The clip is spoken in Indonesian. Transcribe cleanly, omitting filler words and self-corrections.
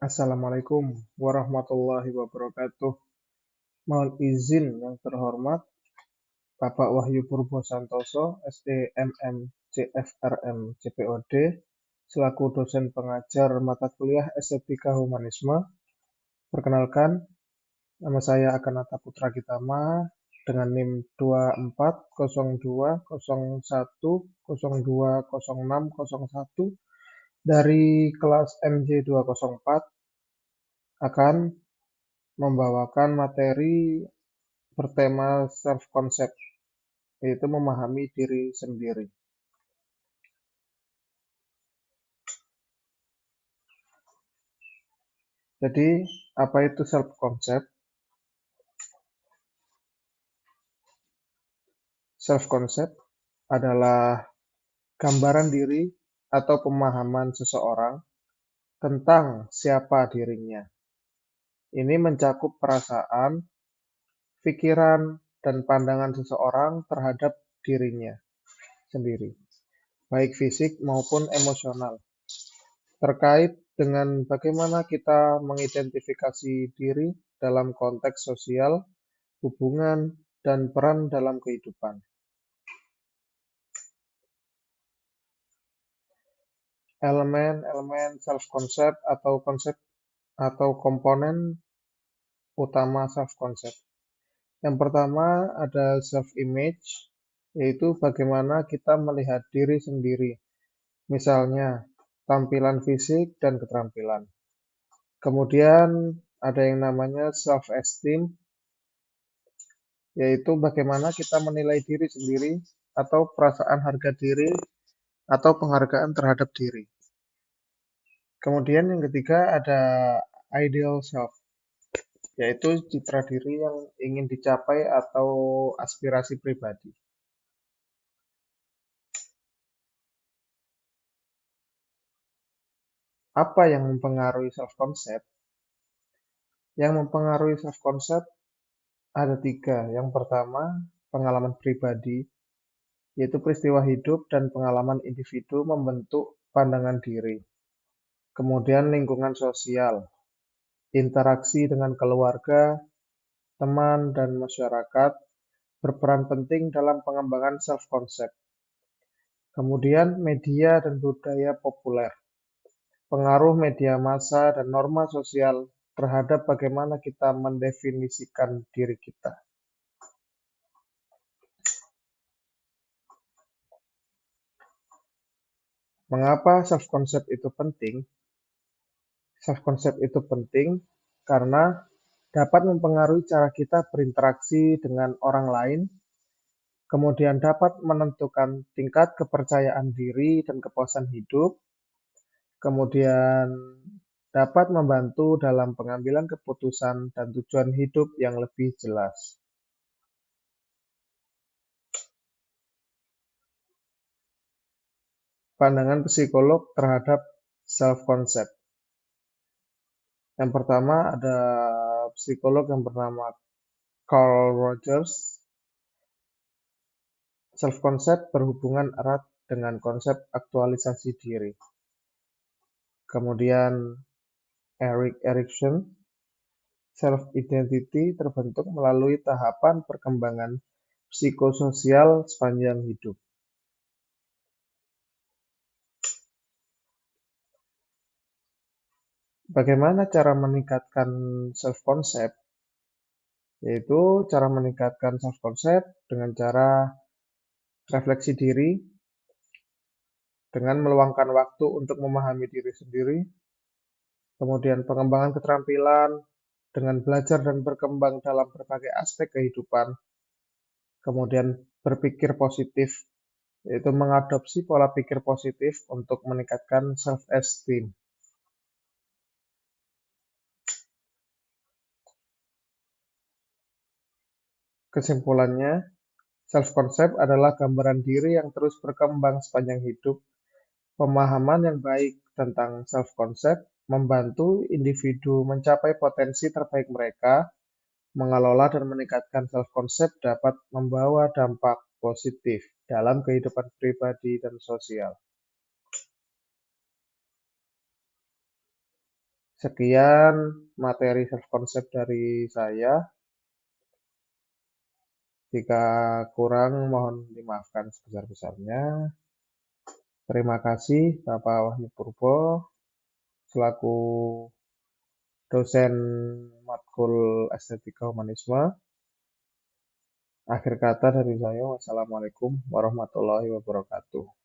Assalamualaikum warahmatullahi wabarakatuh. Mohon izin yang terhormat Bapak Wahyu Purbo Santoso, SDMM CFRM CPOD, selaku dosen pengajar mata kuliah Estetika Humanisme. Perkenalkan, nama saya Akanata Putra Gitama dengan NIM 240201020601 dari kelas MJ 204 akan membawakan materi bertema self-concept, yaitu memahami diri sendiri. Jadi, apa itu self-concept? Self-concept adalah gambaran diri atau pemahaman seseorang tentang siapa dirinya. Ini mencakup perasaan, pikiran, dan pandangan seseorang terhadap dirinya sendiri, baik fisik maupun emosional, terkait dengan bagaimana kita mengidentifikasi diri dalam konteks sosial, hubungan, dan peran dalam kehidupan. Elemen-elemen self-concept atau konsep atau komponen utama self-concept. Yang pertama ada self-image, yaitu bagaimana kita melihat diri sendiri. Misalnya, tampilan fisik dan keterampilan. Kemudian ada yang namanya self-esteem, yaitu bagaimana kita menilai diri sendiri atau perasaan harga diri atau penghargaan terhadap diri. Kemudian yang ketiga ada ideal self, yaitu citra diri yang ingin dicapai atau aspirasi pribadi. Apa yang mempengaruhi self-concept? Yang mempengaruhi self-concept ada 3. Yang pertama, pengalaman pribadi, yaitu peristiwa hidup dan pengalaman individu membentuk pandangan diri. Kemudian lingkungan sosial, interaksi dengan keluarga, teman, dan masyarakat berperan penting dalam pengembangan self-concept. Kemudian media dan budaya populer, pengaruh media massa dan norma sosial terhadap bagaimana kita mendefinisikan diri kita. Mengapa self-concept itu penting? Self-concept itu penting karena dapat mempengaruhi cara kita berinteraksi dengan orang lain, kemudian dapat menentukan tingkat kepercayaan diri dan kepuasan hidup, kemudian dapat membantu dalam pengambilan keputusan dan tujuan hidup yang lebih jelas. Pandangan psikolog terhadap self-concept. Yang pertama ada psikolog yang bernama Carl Rogers. Self-concept berhubungan erat dengan konsep aktualisasi diri. Kemudian Erik Erikson, self-identity terbentuk melalui tahapan perkembangan psikososial sepanjang hidup. Bagaimana cara meningkatkan self-concept? Yaitu cara meningkatkan self-concept dengan cara refleksi diri, dengan meluangkan waktu untuk memahami diri sendiri, kemudian pengembangan keterampilan dengan belajar dan berkembang dalam berbagai aspek kehidupan, kemudian berpikir positif, yaitu mengadopsi pola pikir positif untuk meningkatkan self-esteem. Kesimpulannya, self-concept adalah gambaran diri yang terus berkembang sepanjang hidup. Pemahaman yang baik tentang self-concept membantu individu mencapai potensi terbaik mereka. Mengelola dan meningkatkan self-concept dapat membawa dampak positif dalam kehidupan pribadi dan sosial. Sekian materi self concept dari saya. Jika kurang mohon dimaafkan sebesar-besarnya. Terima kasih Bapak Wahyu Purbo selaku dosen matkul Estetika Humanisme. Akhir kata dari saya, wassalamualaikum warahmatullahi wabarakatuh.